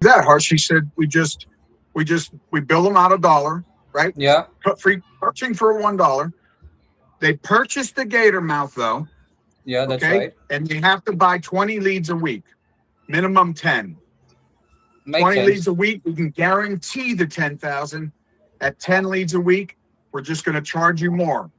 that, Harsh. He said we bill them out $1, right? Yeah. Free coaching for $1. They purchase the Gator Mouth though. Yeah, that's Okay. right. And they have to buy 20 leads a week, minimum 10. Makes 20 sense. leads a week. We can guarantee the 10,000. At 10 leads a week, we're just going to charge you more.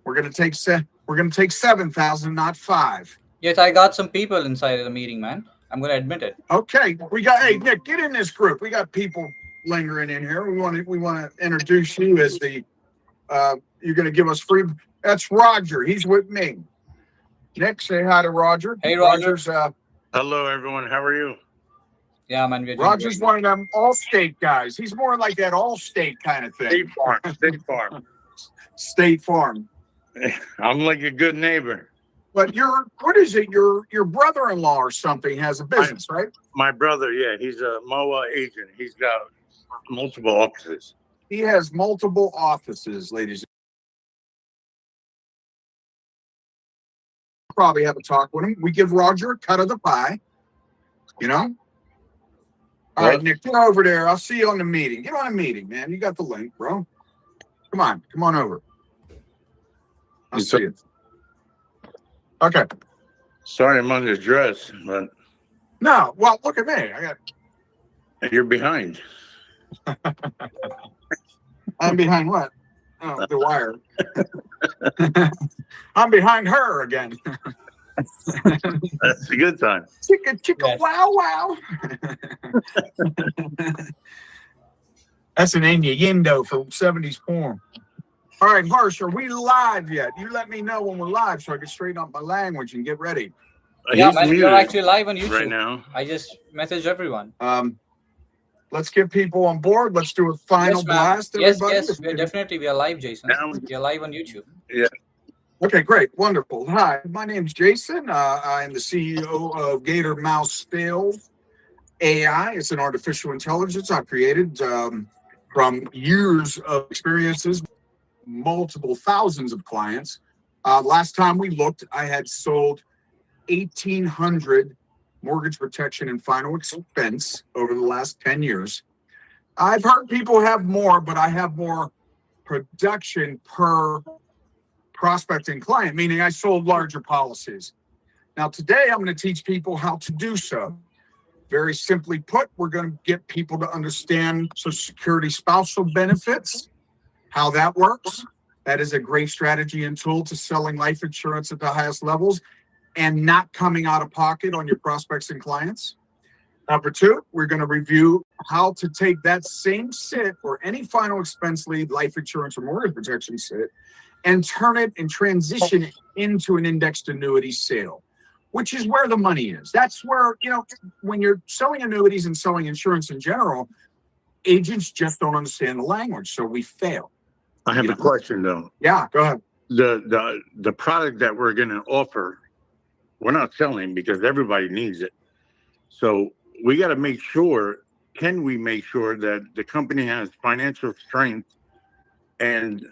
We're going to take 7,000, not 5. Yes, I got some people inside of the meeting, man. I'm gonna admit it. Okay, hey Nick, get in this group. We got people lingering in here. We want to introduce you as the you're going to give us free. That's Roger. He's with me. Nick, say hi to Roger. Hey, Roger. Roger's hello, everyone. How are you? Yeah, man. We're doing Roger's great. one of them Allstate guys. He's more like that Allstate kind of thing. State Farm. State Farm. State Farm. I'm like a good neighbor. But your brother-in-law or something has a business, right? My brother, yeah, he's a MOA agent. He's got multiple offices. He has multiple offices, ladies. Probably have a talk with him. We give Roger a cut of the pie, you know? All right, Nick, get over there. I'll see you on the meeting. Get on a meeting, man. You got the link, bro. Come on over. I'll see you. Okay. Sorry, I'm under dress, but no. Well, look at me. You're behind. I'm behind what? Oh, the wire. I'm behind her again. That's a good time. Chicka, Yes. wow. That's an innuendo for 70s porn. All right, Harsh, are we live yet? You let me know when we're live so I can straighten up my language and get ready. Yeah, He's man. muted You're actually live on YouTube right now. I just messaged everyone. Let's get people on board. Let's do a final blast, everybody. Yes. We are live, Jason. We are live on YouTube. Yeah. Okay, great. Wonderful. Hi, my name's Jason. I am the CEO of Gator Mouse Sales AI. It's an artificial intelligence I've created from years of experiences, multiple thousands of clients. Last time we looked, I had sold 1,800 mortgage protection and final expense over the last 10 years. I've heard people have more, but I have more production per prospecting client, meaning I sold larger policies. Now, today I'm going to teach people how to do so. Very simply put, we're going to get people to understand Social Security spousal benefits, how that works. That is a great strategy and tool to selling life insurance at the highest levels and not coming out of pocket on your prospects and clients. Number two, we're going to review how to take that same SIT or any final expense lead, life insurance or mortgage protection SIT, and turn it and transition it into an indexed annuity sale, which is where the money is. That's where, when you're selling annuities and selling insurance in general, agents just don't understand the language, so we fail. I have a question, though. Yeah, go ahead. The product that we're going to offer, we're not selling because everybody needs it. So we got to make sure, can we make sure that the company has financial strength and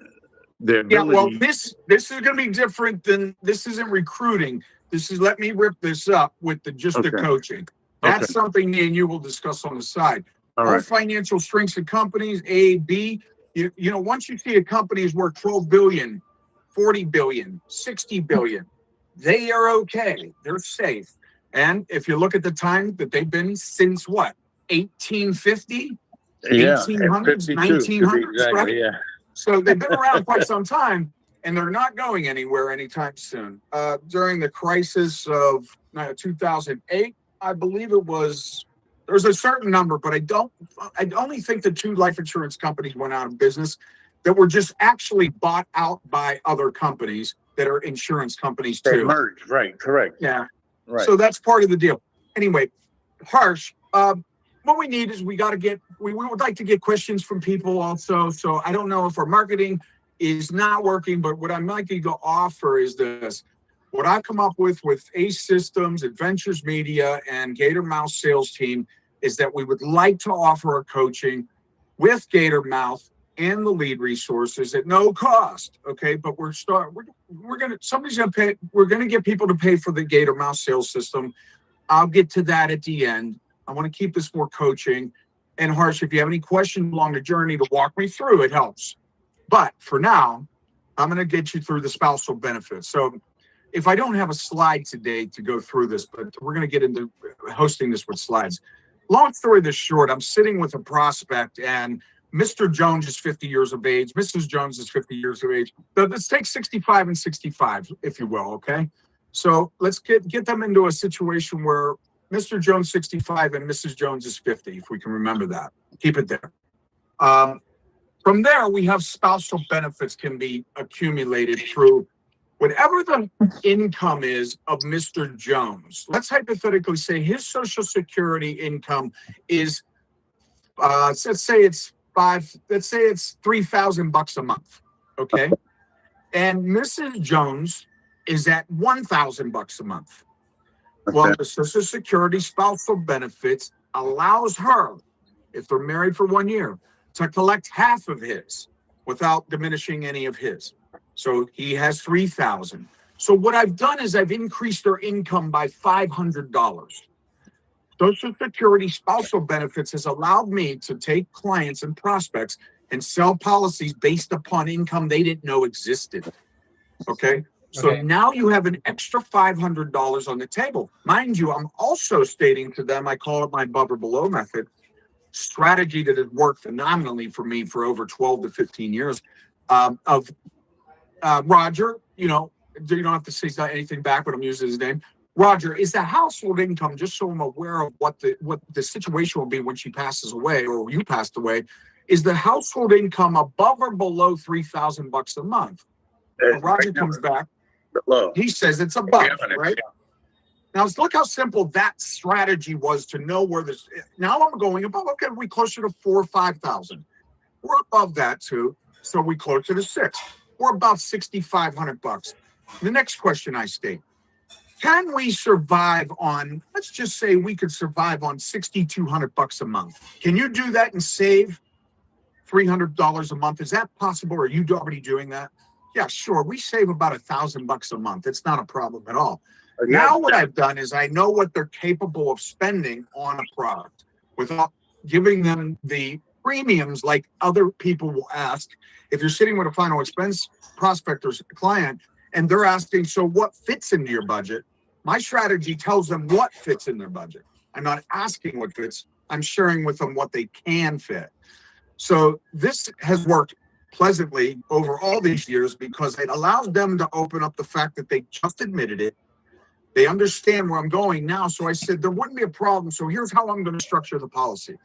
the ability? Yeah, well, this is going to be different than, this isn't recruiting. This is, let me rip this up with the coaching. That's something me and you will discuss on the side. All financial strengths of companies, A, B, once you see a company is worth 12 billion, 40 billion, 60 billion, they are okay. They're safe. And if you look at the time that they've been since what, 1850, 1800s, 1900s, exactly, right? Yeah. So they've been around quite some time, and they're not going anywhere anytime soon. During the crisis of 2008, I believe it was, there's a certain number, but I only think the 2 life insurance companies went out of business that were just actually bought out by other companies that are insurance companies too. They merged, right, correct. Yeah. Right. So that's part of the deal. Anyway, Harsh, what we need is we would like to get questions from people also. So I don't know if our marketing is not working, but what I'm likely to offer is this. What I've come up with Ace Systems, Adventures Media, and Gator Mouse sales team is that we would like to offer a coaching with Gator Mouth and the lead resources at no cost. Okay, but we're gonna get people to pay for the Gator Mouse sales system. I'll get to that at the end. I want to keep this more coaching. And Harsh, if you have any questions along the journey to walk me through, it helps. But for now, I'm going to get you through the spousal benefits. So if I don't have a slide today to go through this, but we're going to get into hosting this with slides. Long story this short, I'm sitting with a prospect and Mr. Jones is 50 years of age. Mrs. Jones is 50 years of age. So let's take 65 and 65, if you will, okay? So let's get them into a situation where Mr. Jones 65 and Mrs. Jones is 50, if we can remember that. Keep it there. From there, we have spousal benefits can be accumulated through whatever the income is of Mr. Jones. Let's hypothetically say his Social Security income is, let's say it's $3,000 a month, okay? And Mrs. Jones is at $1,000 a month. Well, the Social Security spousal benefits allows her, if they're married for 1 year, to collect half of his without diminishing any of his. So he has $3,000. So what I've done is I've increased their income by $500. Social Security spousal benefits has allowed me to take clients and prospects and sell policies based upon income they didn't know existed. Okay. So now you have an extra $500 on the table. Mind you, I'm also stating to them, I call it my above or below method, strategy that has worked phenomenally for me for over 12 to 15 years Roger, you don't have to say anything back, but I'm using his name. Roger, is the household income, just so I'm aware of what the situation will be when she passes away or you passed away, is the household income above or below $3,000 a month? Roger comes back. Below. He says it's above, right? Now, look how simple that strategy was to know where this. Now I'm going above. Okay, we closer to 4,000 or 5,000. We're above that too, so we closer to 6. We're about $6,500. The next question I state: can we survive on? Let's just say we could survive on $6,200 a month. Can you do that and save $300 a month? Is that possible? Are you already doing that? Yeah, sure. We save about $1,000 a month. It's not a problem at all. Now what I've done is I know what they're capable of spending on a product without giving them the premiums like other people will ask. If you're sitting with a final expense prospect or client and they're asking, so what fits into your budget? My strategy tells them what fits in their budget. I'm not asking what fits. I'm sharing with them what they can fit. So this has worked pleasantly over all these years because it allows them to open up the fact that they just admitted it. They understand where I'm going now. So I said, there wouldn't be a problem. So here's how I'm going to structure the policy.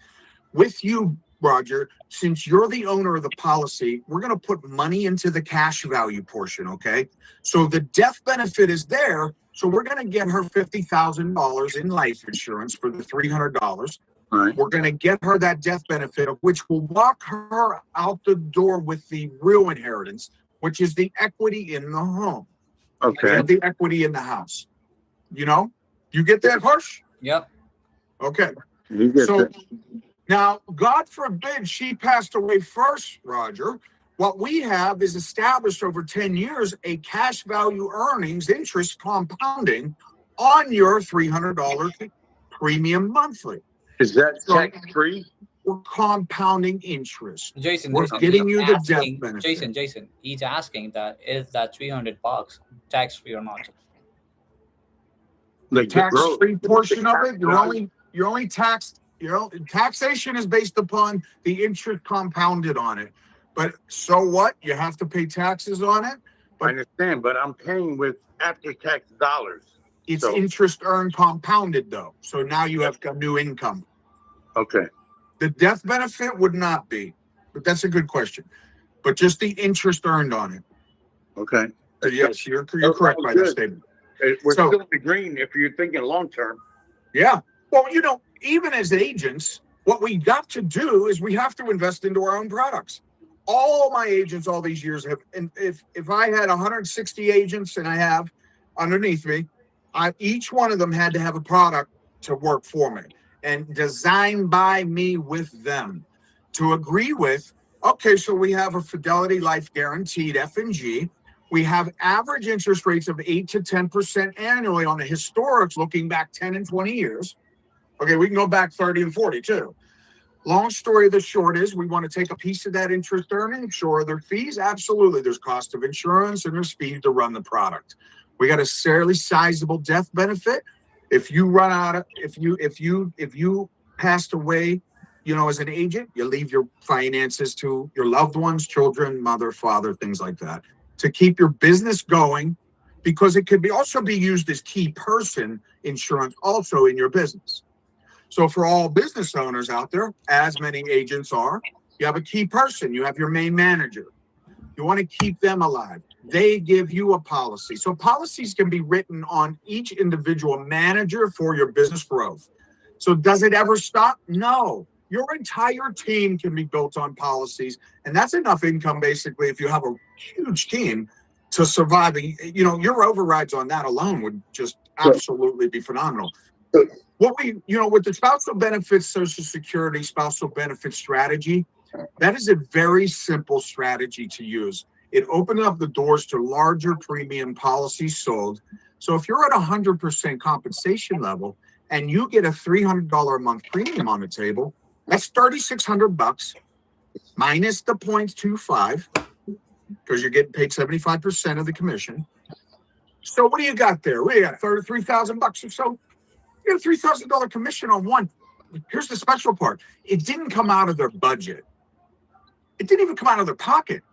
With you, Roger, since you're the owner of the policy, we're going to put money into the cash value portion, okay? So the death benefit is there. So we're going to get her $50,000 in life insurance for the $300. Right. We're going to get her that death benefit, of which will walk her out the door with the real inheritance, which is the equity in the home. Okay. And the equity in the house. You get that, Harsh? Yep. Okay. You get that. Now, God forbid she passed away first, Roger. What we have is established over 10 years a cash value earnings interest compounding on your $300 premium monthly. Is that tax-free? We're compounding interest. Jason, We're getting you the death benefit. Jason, he's asking that is that $300 tax-free or not? Like Tax-free portion of it, you're only taxed. Taxation is based upon the interest compounded on it. But so what? You have to pay taxes on it. I understand, but I'm paying with after-tax dollars. It's interest earned compounded, though. So now you have got new income. Okay. The death benefit would not be, but that's a good question. But just the interest earned on it. Okay. So yes, you're correct by that statement. We're still in the green if you're thinking long-term. Yeah. Well, even as agents, what we got to do is we have to invest into our own products. All my agents all these years have, and if I had 160 agents and I have underneath me, each one of them had to have a product to work for me and designed by me with them to agree with. Okay, so we have a Fidelity Life Guaranteed F&G. We have average interest rates of 8 to 10% annually on the historics looking back 10 and 20 years. Okay, we can go back 30 and 40 too. Long story of the short is we want to take a piece of that interest earning. Sure, are there fees? Absolutely. There's cost of insurance and there's fees to run the product. We got a fairly sizable death benefit. If you run out of, if you passed away, as an agent, you leave your finances to your loved ones, children, mother, father, things like that, to keep your business going, because it could also be used as key person insurance also in your business. So for all business owners out there, as many agents are, you have a key person, you have your main manager. You want to keep them alive. They give you a policy. So policies can be written on each individual manager for your business growth. So does it ever stop? No. Your entire team can be built on policies, and that's enough income basically if you have a huge team to survive. Your overrides on that alone would just absolutely be phenomenal. With the spousal benefits, Social Security spousal benefit strategy, that is a very simple strategy to use. It opened up the doors to larger premium policies sold. So if you're at 100% compensation level and you get a $300 a month premium on the table, that's $3,600 minus the 0.25, because you're getting paid 75% of the commission. So what do you got there? We got $3,000 or so. You got a $3,000 commission on one. Here's the special part. It didn't come out of their budget. It didn't even come out of their pocket.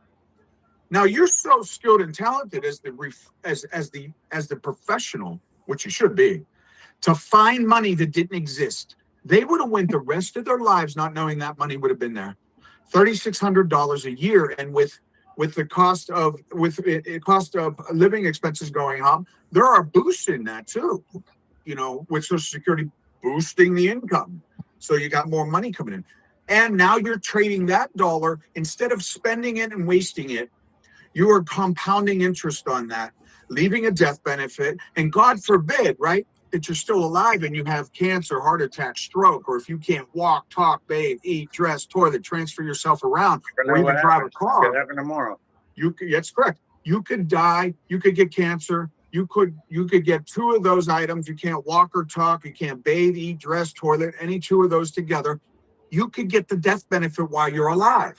Now you're so skilled and talented as the professional, which you should be, to find money that didn't exist. They would have went the rest of their lives not knowing that money would have been there. $3,600 a year, and with the cost of living expenses going up, there are boosts in that too. With Social Security boosting the income, so you got more money coming in, and now you're trading that dollar instead of spending it and wasting it. You are compounding interest on that, leaving a death benefit, and God forbid, right, that you're still alive and you have cancer, heart attack, stroke, or if you can't walk, talk, bathe, eat, dress, toilet, transfer yourself around, or even drive a car. Could happen tomorrow. That's correct. You could die. You could get cancer. You could get two of those items. You can't walk or talk. You can't bathe, eat, dress, toilet, any two of those together. You could get the death benefit while you're alive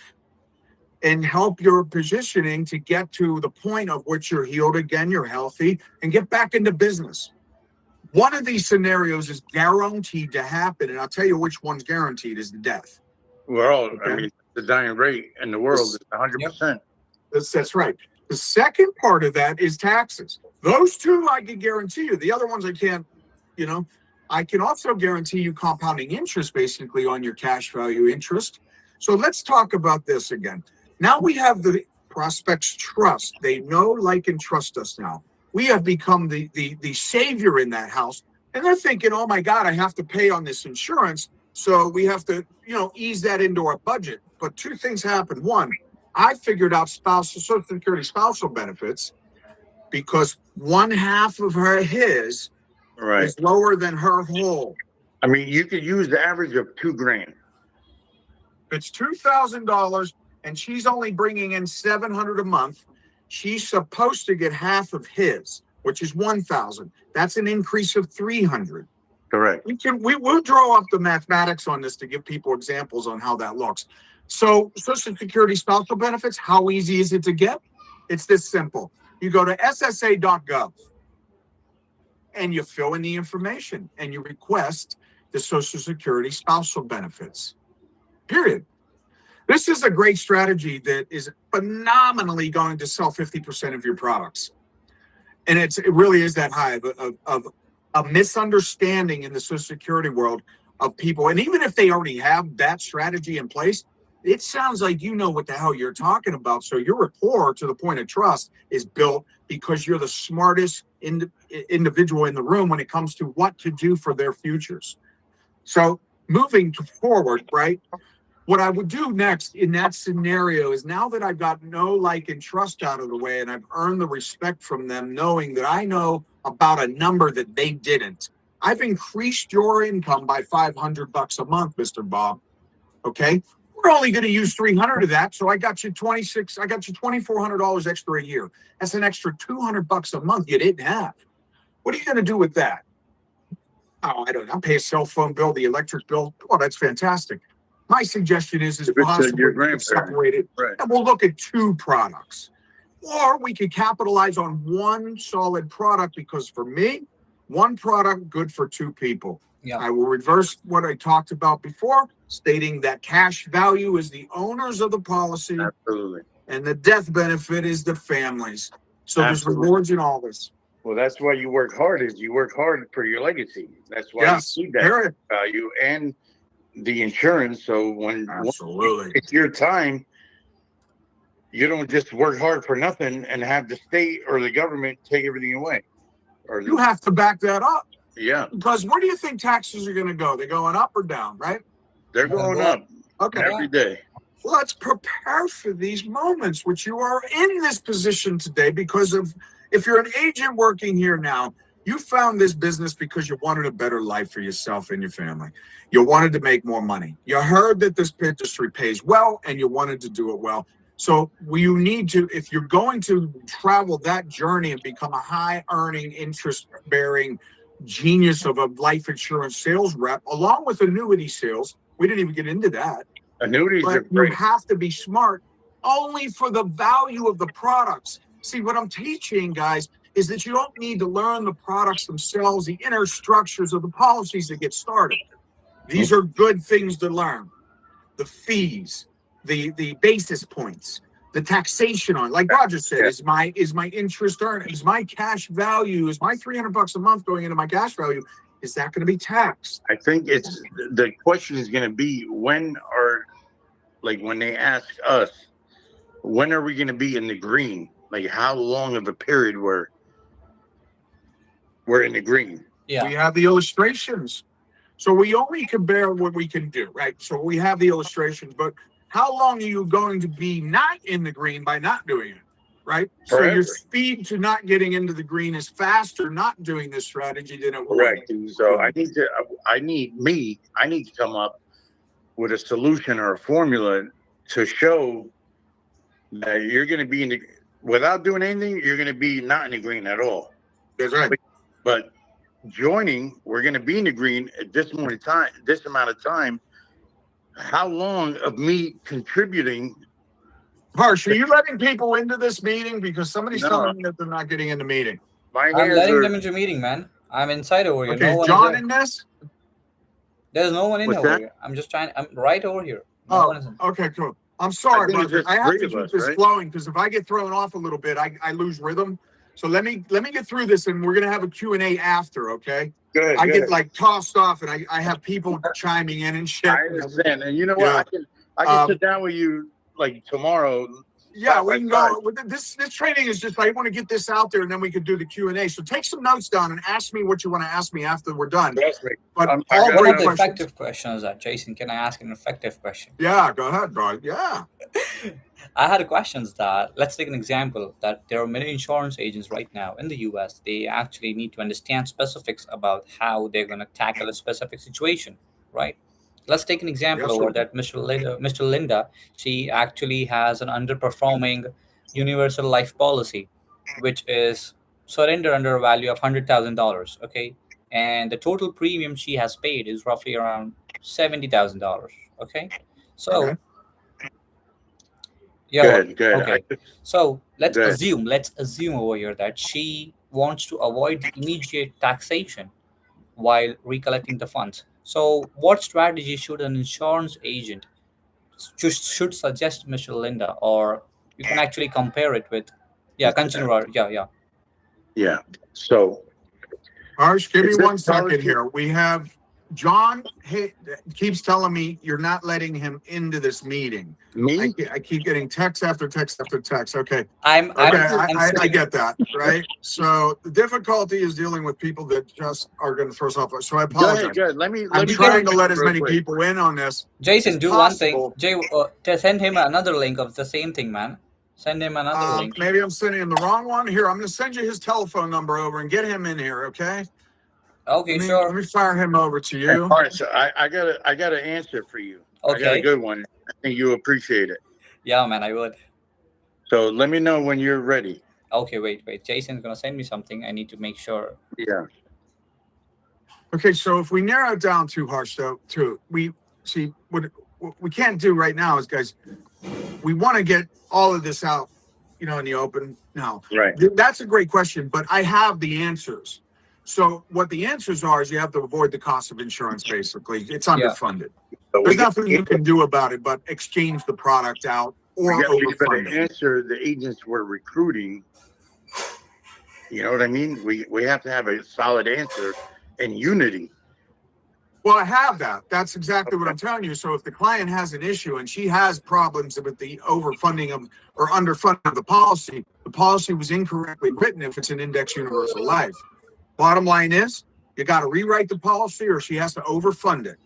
and help your positioning to get to the point of which you're healed again, you're healthy, and get back into business. One of these scenarios is guaranteed to happen, and I'll tell you which one's guaranteed is the death. Okay? The dying rate in the world is 100%. That's right. The second part of that is taxes. Those two I can guarantee you. The other ones I can't, I can also guarantee you compounding interest basically on your cash value interest. So let's talk about this again. Now we have the prospects trust. They know, like, and trust us now. We have become the savior in that house. And they're thinking, oh my God, I have to pay on this insurance. So we have to, ease that into our budget. But two things happened. One, I figured out Social Security spousal benefits because one half of his is lower than her whole. You could use the average of $2,000. It's $2,000 and she's only bringing in $700 a month. She's supposed to get half of his, which is $1,000. That's an increase of $300. Correct. We will draw up the mathematics on this to give people examples on how that looks. So Social Security spousal benefits, how easy is it to get? It's this simple. You go to ssa.gov and you fill in the information and you request the Social Security spousal benefits, period. This is a great strategy that is phenomenally going to sell 50% of your products. And it really is that high of a misunderstanding in the Social Security world of people. And even if they already have that strategy in place, it sounds like you know what the hell you're talking about. So your rapport to the point of trust is built because you're the smartest individual in the room when it comes to what to do for their futures. So moving forward, right? What I would do next in that scenario is, now that I've got know, like, and trust out of the way, and I've earned the respect from them, knowing that I know about a number that they didn't, I've increased your income by $500 a month, Mr. Bob. Okay. We're only going to use 300 of that. So I got you $2,400 extra a year. That's an extra $200 a month you didn't have. What are you going to do with that? Oh, I don't know. I pay a cell phone bill, the electric bill. Oh, that's fantastic. My suggestion is If it's possibly your we could grandparents. separate it, Right. and we'll look at two products. Or we could capitalize on one solid product, because for me, one product good for two people. Yeah. I will reverse what I talked about before, stating that cash value is the owners of the policy Absolutely. and the death benefit is the families. So there's Absolutely. rewards in all this. Well, that's why you work hard. Is you work hard for your legacy. That's why Yes, you need that period. value and the insurance. So when Absolutely. it's your time, you don't just work hard for nothing and have the state or the government take everything away. Or You have to back that up, yeah, because where do you think taxes are going to go? They're going up or down, right? they're going up Okay. every day. Let's prepare for these moments, which you are in this position today because of, if you're an agent working here now, you found this business because you wanted a better life for yourself and your family. You wanted to make more money. You heard that this industry pays well and you wanted to do it well. So you need to, if you're going to travel that journey and become a high earning, interest bearing genius of a life insurance sales rep, along with annuity sales, we didn't even get into that. Annuities are But you great. have to be smart only for the value of the products. See, what I'm teaching, guys, is that you don't need to learn the products themselves, the inner structures of the policies to get started. These are good things to learn. The fees, the basis points, the taxation on, like Roger said, is my interest earned, is my cash value, is my $300 a month going into my cash value, is that going to be taxed? I think it's the question is going to be when they ask us, when are we going to be in the green? Like how long of a period we're in the green? Yeah. We have the illustrations. So we only can bear what we can do, right? So we have the illustrations, but how long are you going to be not in the green by not doing it, right? Forever. So your speed to not getting into the green is faster not doing this strategy than it would. Correct. So I need to come up with a solution or a formula to show that you're going to be in the, without doing anything, you're going to be not in the green at all. That's right. But joining, we're going to be in the green at this amount of time. How long of me contributing? Harsh, are you letting people into this meeting? Because somebody's No. telling me that they're not getting in the meeting. My I'm hands letting are. them into meeting, man. I'm inside over here. Okay, No is one John is in this? There's no one in What's over that? here. I'm just trying. I'm right over here. No one is in. Okay, cool. I'm sorry, I think it's Roger. just I have three to of keep us, this right? flowing, because if I get thrown off a little bit, I lose rhythm. So let me get through this, and we're gonna have a Q&A after, okay? Good. I get like tossed off, and I have people chiming in and shit. I understand, and you know what? Yeah. I can sit down with you like tomorrow. Yeah, we can go. This training is just, I want to get this out there, and then we can do the Q&A. So take some notes down and ask me what you want to ask me after we're done. Trust me. But I all got What great are the questions. effective questions that Jason? Can I ask an effective question? Yeah, go ahead, bro. Yeah. I had questions that, let's take an example, that there are many insurance agents right now in the US. They actually need to understand specifics about how they're going to tackle a specific situation, right? Let's take an example Yes, over sir. that Mr. Linda, she actually has an underperforming universal life policy, which is surrender under a value of $100,000, okay? And the total premium she has paid is roughly around $70,000, okay? So, Okay. yeah, Good. okay. So let's Good. assume over here that she wants to avoid the immediate taxation while recollecting the funds. So what strategy should an insurance agent should suggest, Mr. Linda, or you can actually compare it with, yeah, continue. Yeah. So Harsh, give me Is this 1 second policy- here. We have John keeps telling me you're not letting him into this meeting. me, I keep getting text after text after text. Okay. I'm I sitting- get that, right? So the difficulty is dealing with people that just are going to throw us off. So I go apologize. ahead. Good. Let me. I'm trying to let as real many quick. people in on this. Jason, It's do one thing. possible. Jay, send him another link of the same thing, man. Send him another link. Maybe I'm sending him the wrong one. Here, I'm going to send you his telephone number over and get him in here, okay? Okay, Let sure. me fire him over to you. All right. So I got an answer for you. I got a Okay. good one. I think you appreciate it. Yeah, man, I would. So let me know when you're ready. Okay, wait. Jason's gonna send me something. I need to make sure. Yeah. Okay, so if we narrow it down too harsh, though, we see what we can't do right now is, guys, we want to get all of this out, in the open. Now, Right. That's a great question, but I have the answers. So what the answers are is you have to avoid the cost of insurance. Basically, it's underfunded. So There's nothing you can do about it, but exchange the product out or we got overfund to it. answer the agents we're recruiting. You know what I mean? We have to have a solid answer and unity. Well, I have that. That's exactly what I'm telling you. So if the client has an issue and she has problems with the overfunding of or underfunding of the policy was incorrectly written if it's an index universal life. Bottom line is you got to rewrite the policy or she has to overfund it.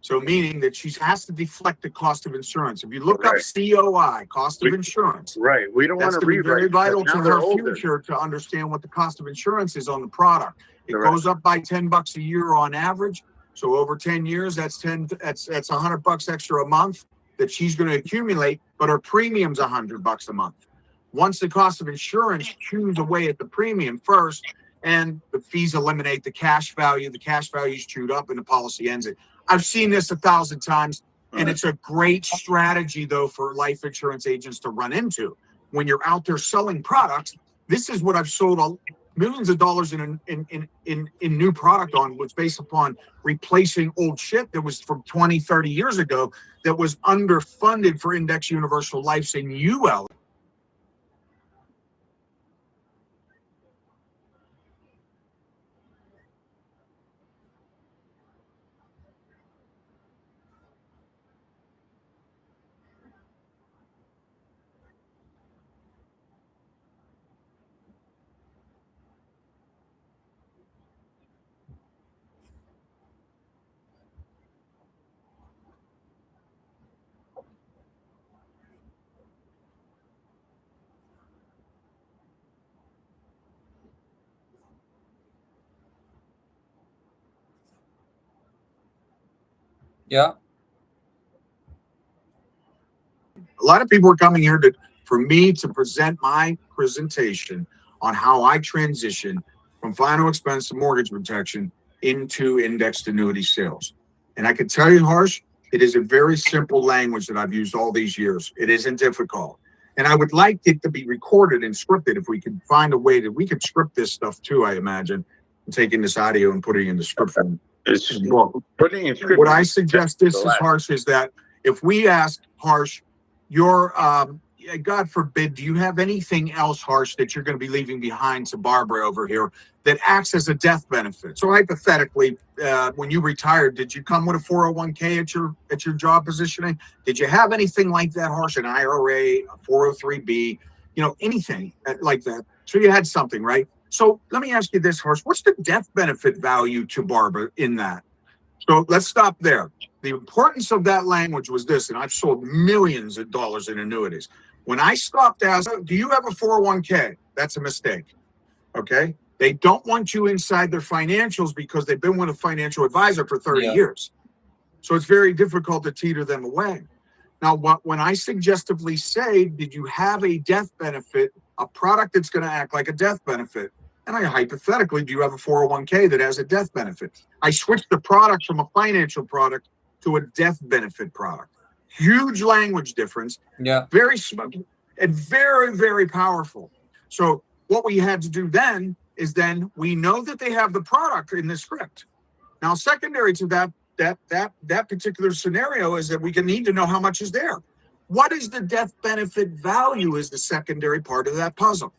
So meaning that she has to deflect the cost of insurance. If you look up COI, cost of insurance. Right. We don't want to be very vital to her older. future to understand what the cost of insurance is on the product. It goes up by $10 a year on average. So over 10 years, that's $100 extra a month that she's going to accumulate, but her premium's $100 a month. Once the cost of insurance chews away at the premium first, and the fees eliminate the cash value is chewed up and the policy ends it. I've seen this 1,000 times, and it's a great strategy though for life insurance agents to run into when you're out there selling products. This is what I've sold millions of dollars in new product on, was based upon replacing old shit that was from 20, 30 years ago that was underfunded for index universal life and UL. Yeah. A lot of people are coming here for me to present my presentation on how I transition from final expense to mortgage protection into indexed annuity sales. And I can tell you, Harsh, it is a very simple language that I've used all these years. It isn't difficult. And I would like it to be recorded and scripted. If we could find a way that we could script this stuff too, I imagine, and taking this audio and putting it in the script form. Putting in script. What I suggest this is, Harsh, is that if we ask Harsh, your God forbid, do you have anything else, Harsh, that you're going to be leaving behind to Barbara over here that acts as a death benefit? So hypothetically, when you retired, did you come with a 401k at your job positioning? Did you have anything like that, Harsh? An IRA, a 403b, anything like that? So you had something, right? So let me ask you this, Harsh. What's the death benefit value to Barbara in that? So let's stop there. The importance of that language was this, and I've sold millions of dollars in annuities. When I stopped asking, do you have a 401k? That's a mistake. Okay? They don't want you inside their financials because they've been with a financial advisor for 30 years. So it's very difficult to teeter them away. Now, when I suggestively say, did you have a death benefit, a product that's going to act like a death benefit? And I hypothetically, do you have a 401k that has a death benefit? I switched the product from a financial product to a death benefit product. Huge language difference. Yeah. Very smart and very, very powerful. So what we had to do then is we know that they have the product in the script. Now, secondary to that particular scenario is that we need to know how much is there. What is the death benefit value is the secondary part of that puzzle.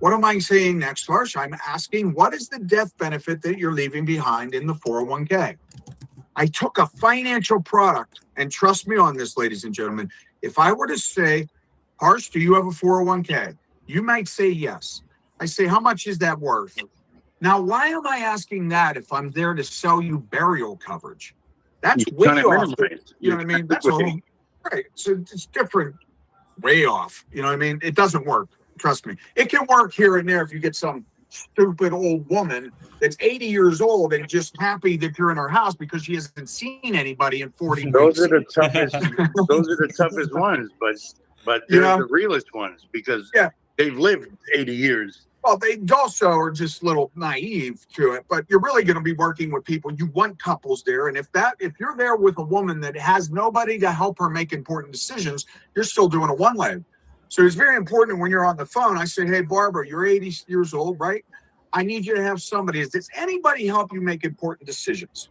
What am I saying next, Harsh? I'm asking, what is the death benefit that you're leaving behind in the 401k? I took a financial product, and trust me on this, ladies and gentlemen, if I were to say, Harsh, do you have a 401k? You might say yes. I say, how much is that worth? Now, why am I asking that if I'm there to sell you burial coverage? That's way off. You know what I mean? That's all. Right. So it's different, way off. You know what I mean? It doesn't work. Trust me. It can work here and there if you get some stupid old woman that's 80 years old and just happy that you're in her house because she hasn't seen anybody in 40 those weeks. Are the toughest. Those are the toughest ones, but they're the realest ones because they've lived 80 years Well, they also are just a little naive to it, but you're really going to be working with people. You want couples there. And if you're there with a woman that has nobody to help her make important decisions, you're still doing a one leg. So it's very important when you're on the phone. I say, hey, Barbara, you're 80 years old, right? I need you to have somebody. Does anybody help you make important decisions?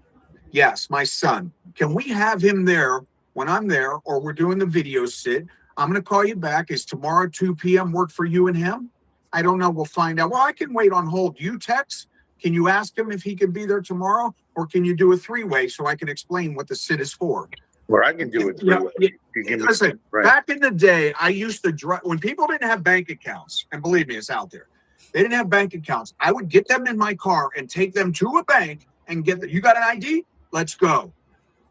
Yes, my son. Can we have him there when I'm there, or we're doing the video sit? I'm going to call you back. Is tomorrow 2 p.m. work for you and him? I don't know. We'll find out. Well, I can wait on hold. You text. Can you ask him if he can be there tomorrow? Or can you do a three-way so I can explain what the sit is for? Well, I can do it three-way. Listen, back in the day, I used to drive, when people didn't have bank accounts, and believe me, it's out there. They didn't have bank accounts. I would get them in my car and take them to a bank and you got an ID? Let's go.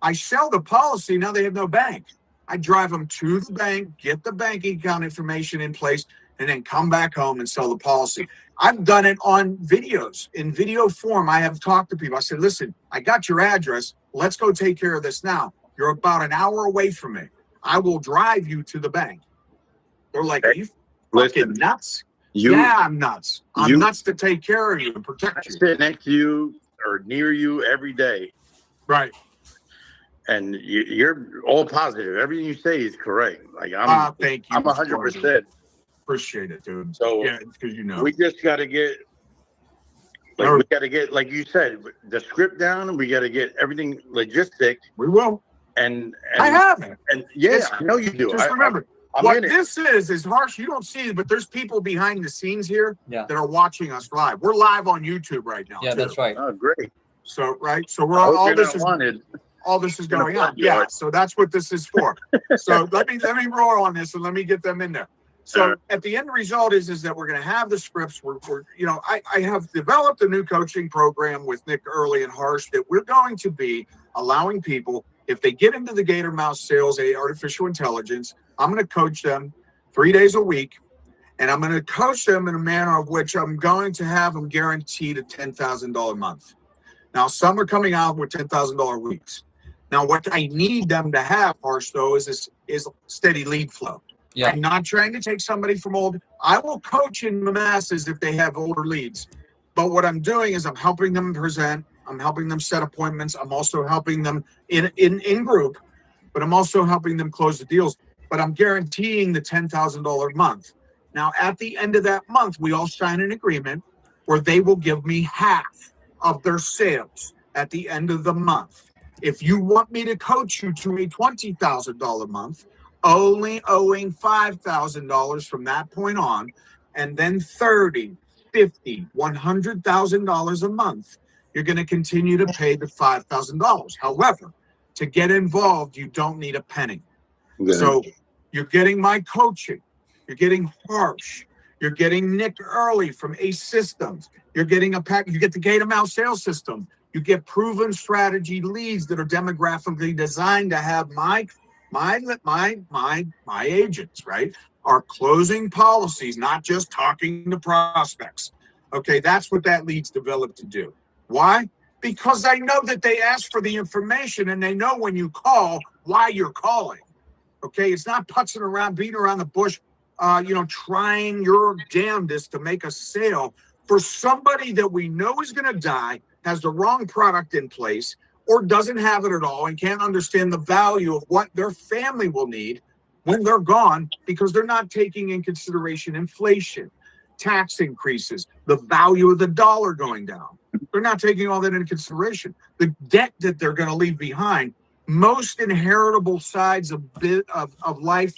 I sell the policy. Now they have no bank. I drive them to the bank, get the banking account information in place, and then come back home and sell the policy. I've done it on videos. In video form, I have talked to people. I said, listen, I got your address. Let's go take care of this now. You're about an hour away from me. I will drive you to the bank. They're like, are you fucking nuts? Yeah, I'm nuts. I'm nuts to take care of you and protect you. I sit next to you or near you every day. Right. And you're all positive. Everything you say is correct. Like thank you. I'm 100%. Appreciate it, dude. So yeah, because we just got to get, like you said, the script down. We got to get everything logistic. We will. And I have it. And yeah, I know you do. Just remember, what this is harsh. You don't see it, but there's people behind the scenes here that are watching us live. We're live on YouTube right now. Yeah, that's right. Oh, great. So so we're all this is wanted. All this is going on. Yeah, so that's what this is for. So let me roll on this and let me get them in there. So at the end result is that we're going to have the scripts. We're I have developed a new coaching program with Nick Early and Harsh that we're going to be allowing people, if they get into the Gator Mouse sales, artificial intelligence, I'm going to coach them 3 days a week. And I'm going to coach them in a manner of which I'm going to have them guaranteed a $10,000 a month. Now, some are coming out with $10,000 weeks. Now, what I need them to have, Harsh, though, is steady lead flow. Yeah. I'm not trying to take somebody from old. I will coach in the masses if they have older leads. But what I'm doing is I'm helping them present. I'm helping them set appointments. I'm also helping them in group, but I'm also helping them close the deals. But I'm guaranteeing the $10,000 a month. Now, at the end of that month, we all sign an agreement where they will give me half of their sales at the end of the month. If you want me to coach you to a $20,000 a month, only owing $5,000 from that point on, and then $30,000, $50,000, $100,000 a month, you're going to continue to pay the $5,000. However, to get involved, you don't need a penny. Okay. So you're getting my coaching. You're getting Harsh. You're getting Nick Early from Ace Systems. You're getting a pack. You get the Gator Mouse sales system. You get proven strategy leads that are demographically designed to have my agents, right, are closing policies, not just talking to prospects. Okay, that's what that lead's developed to do. Why? Because I know that they ask for the information and they know when you call why you're calling. Okay, it's not putzing around, beating around the bush, trying your damnedest to make a sale for somebody that we know is going to die, has the wrong product in place, or doesn't have it at all and can't understand the value of what their family will need when they're gone because they're not taking in consideration inflation, tax increases, the value of the dollar going down. They're not taking all that into consideration. The debt that they're going to leave behind, most inheritable sides of life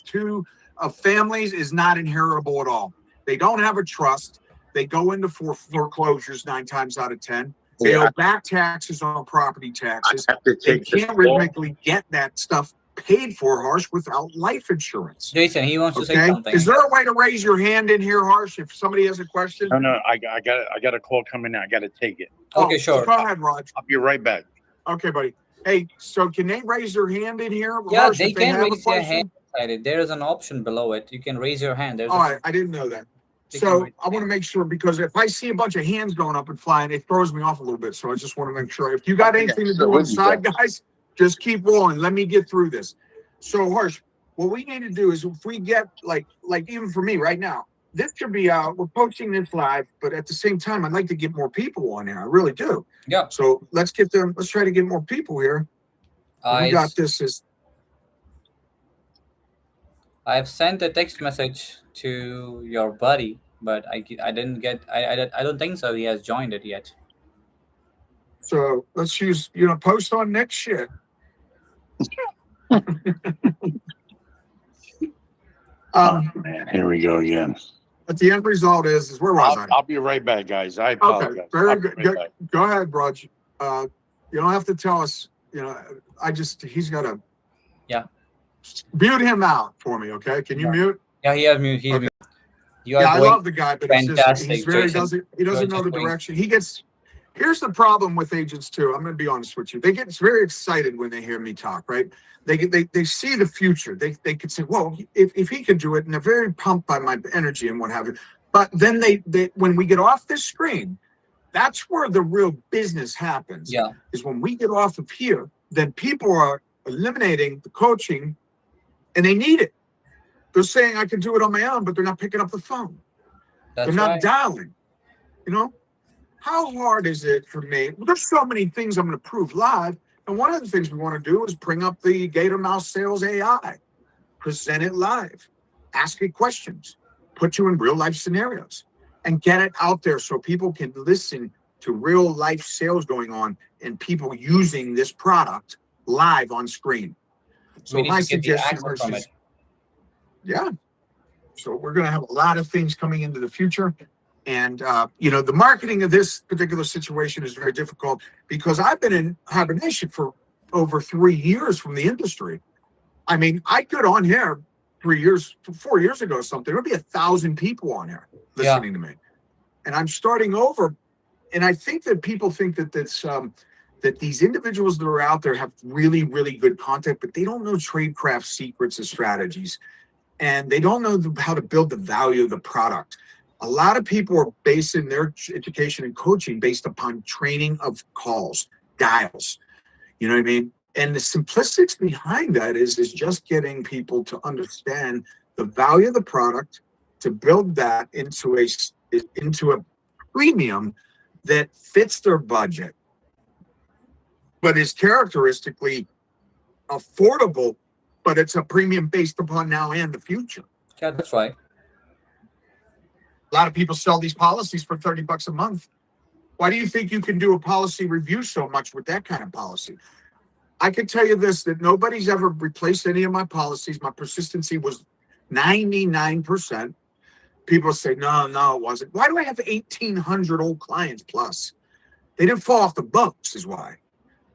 of families is not inheritable at all. They don't have a trust. They go into foreclosures 9 times out of 10. They owe back taxes on property taxes. They can't rhythmically get that stuff paid for, Harsh, without life insurance. Jason, he wants to say something. Is there a way to raise your hand in here, Harsh, if somebody has a question? No, I got a call coming in. I got to take it. Okay, sure. Go ahead, Raj. I'll be right back. Okay, buddy. Hey, so can they raise their hand in here? Yeah, Harsh, they can raise their hand. There is an option below it. You can raise your hand. All right, I didn't know that. So I want to make sure, because if I see a bunch of hands going up and flying, it throws me off a little bit. So I just want to make sure. If you got anything to do on the side, guys, just keep rolling. Let me get through this. So, Harsh, what we need to do is if we get, like even for me right now, this should be we're posting this live, but at the same time, I'd like to get more people on there. I really do. Yeah. So let's try to get more people here. We got this as I've sent a text message to your buddy, but I didn't get. I don't think so. He has joined it yet. so let's use post on next shit. Man, here we go again. But the end result is where was I? I'll be right back, guys. I apologize. Okay, very I'll be good. right back. Go ahead, Raj. You don't have to tell us. He's got to. Yeah. Mute him out for me, okay? Can you mute? Yeah, he has mute. He's mute. You are I love the guy, but fantastic. He doesn't know the direction. Here's the problem with agents too. I'm going to be honest with you. They get very excited when they hear me talk, right? They see the future. They could say, well, if he could do it, and they're very pumped by my energy and what have you. But then they when we get off this screen, that's where the real business happens. Yeah. Is when we get off of here, then people are eliminating the coaching, and they need it. They're saying I can do it on my own, but they're not picking up the phone. They're not dialing. How hard is it for me? Well, there's so many things I'm going to prove live. And one of the things we want to do is bring up the Gator Mouse Sales AI, present it live, ask it questions, put you in real life scenarios, and get it out there so people can listen to real life sales going on and people using this product live on screen. So my suggestion is, yeah. So we're going to have a lot of things coming into the future. And, the marketing of this particular situation is very difficult because I've been in hibernation for over 3 years from the industry. I mean, I could on here 4 years ago or something. There would be 1,000 people on here listening to me. And I'm starting over. And I think that people think that that these individuals that are out there have really, really good content, but they don't know tradecraft secrets and strategies. And they don't know how to build the value of the product. A lot of people are basing their education and coaching based upon training of calls, dials. You know what I mean? And the simplicity behind that is just getting people to understand the value of the product, to build that into a premium that fits their budget, but is characteristically affordable, but it's a premium based upon now and the future. Yeah, that's right. A lot of people sell these policies for $30 a month. Why do you think you can do a policy review so much with that kind of policy? I can tell you this, that nobody's ever replaced any of my policies. My persistency was 99%. People say, no, it wasn't. Why do I have 1,800 old clients plus? They didn't fall off the books is why.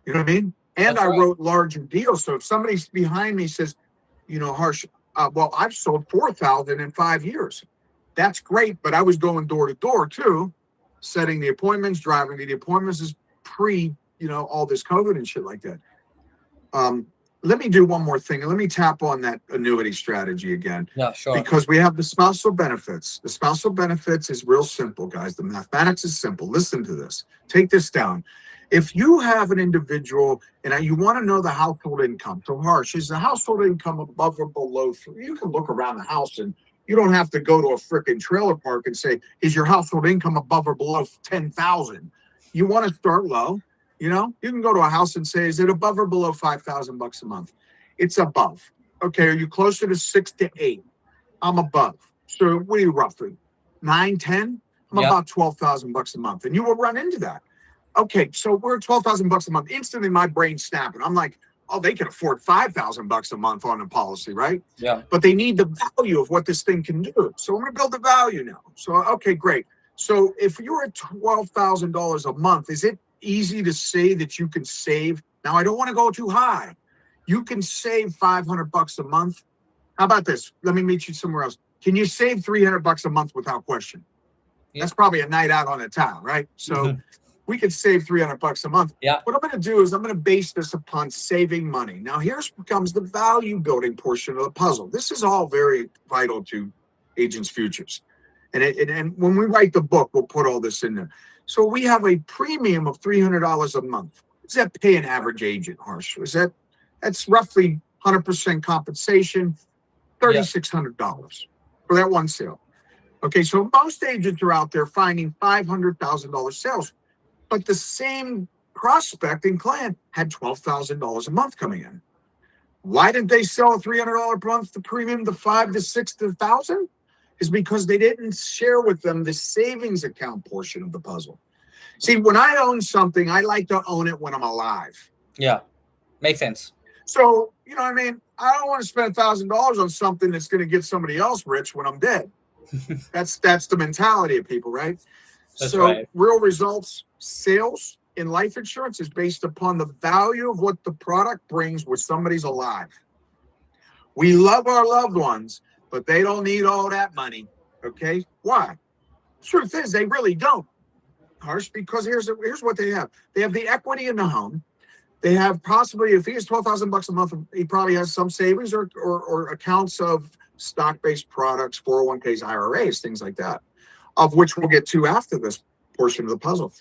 You know what I mean? And I wrote larger deals. So if somebody's behind me says, Harsh, well, I've sold 4,000 in 5 years. That's great, but I was going door to door too, setting the appointments, driving to the appointments is pre, all this COVID and shit like that. Let me do one more thing. Let me tap on that annuity strategy again. Yeah, sure. Because we have the spousal benefits. The spousal benefits is real simple, guys. The mathematics is simple. Listen to this. Take this down. If you have an individual and you want to know the household income, so Harsh, is the household income above or below 3? You can look around the house and you don't have to go to a freaking trailer park and say, is your household income above or below 10,000? You want to start low. You can go to a house and say, is it above or below $5,000 a month? It's above. Okay. Are you closer to 6 to 8? I'm above. So what are you roughly? 9, 10? I'm about $12,000 a month. And you will run into that. Okay. So we're at $12,000 a month. Instantly my brain's snapping. I'm like, oh, they can afford $5,000 a month on a policy, right? Yeah. But they need the value of what this thing can do. So I'm going to build the value now. So, okay, great. So if you're at $12,000 a month, is it easy to say that you can save? Now, I don't want to go too high. You can save $500 a month. How about this? Let me meet you somewhere else. Can you save $300 a month without question? Yeah. That's probably a night out on a town, right? So we could save $300 a month. Yeah. What I'm going to do is I'm going to base this upon saving money. Now, here's comes the value building portion of the puzzle. This is all very vital to agents' futures. And when we write the book, we'll put all this in there. So we have a premium of $300 a month. What does that pay an average agent, Harsh? That's roughly 100% compensation, $3,600 for that one sale. Okay, so most agents are out there finding $500,000 sales, but the same prospect and client had $12,000 a month coming in. Why didn't they sell a $300 per month the premium to 5 to 6 to 1,000? Is because they didn't share with them the savings account portion of the puzzle. See, when I own something, I like to own it when I'm alive. Yeah, makes sense. So, you know what I mean? I don't want to spend $1,000 on something that's going to get somebody else rich when I'm dead. That's the mentality of people, right? That's so right. Real results sales in life insurance is based upon the value of what the product brings when somebody's alive. We love our loved ones, but they don't need all that money. Okay? Why? Truth is, they really don't, Harsh, because here's what they have. They have the equity in the home. They have possibly, if he has $12,000 a month, he probably has some savings or accounts of stock-based products, 401ks, IRAs, things like that, of which we'll get to after this portion of the puzzle.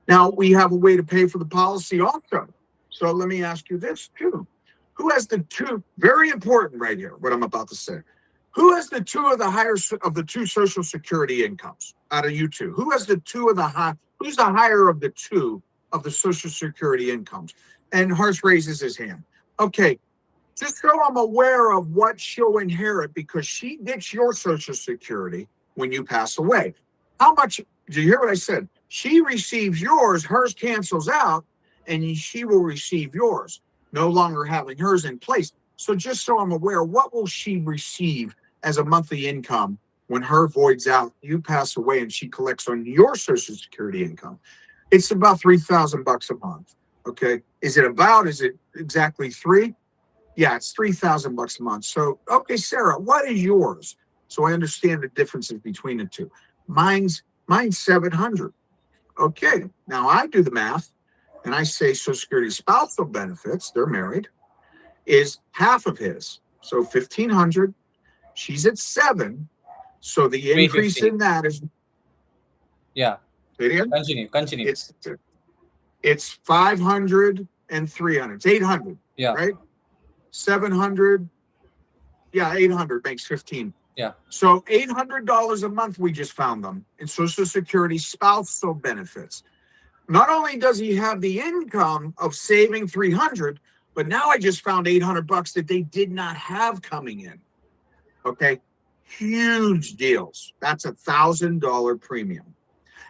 Now, we have a way to pay for the policy also. So let me ask you this too. Who has the two, very important right here, what I'm about to say. Who has the two of the higher of the two Social Security incomes out of you two? Who has the two of the high, who's the higher of the two of the Social Security incomes? And Harsh raises his hand. Okay, just so I'm aware of what she'll inherit, because she gets your Social Security when you pass away. How much, did you hear what I said? She receives yours, hers cancels out, and she will receive yours, no longer having hers in place. So just so I'm aware, what will she receive as a monthly income when her voids out, you pass away, and she collects on your Social Security income? It's about $3,000 a month. Okay. Is it exactly three? Yeah, it's $3,000 a month. So, okay, Sarah, what is yours? So I understand the differences between the two. Mine's 700. Okay. Now I do the math and I say Social Security spousal benefits, they're married, is half of his. So 1,500. She's at 7. So the increase 350. in that is, Yeah. say it again? Continue. It's 500 and 300. It's 800. Yeah. Right? 700. Yeah, 800 makes 15. Yeah. So $800 a month we just found them in Social Security spousal benefits. Not only does he have the income of saving 300, but now I just found $800 that they did not have coming in. Okay, huge deals. That's $1,000 premium.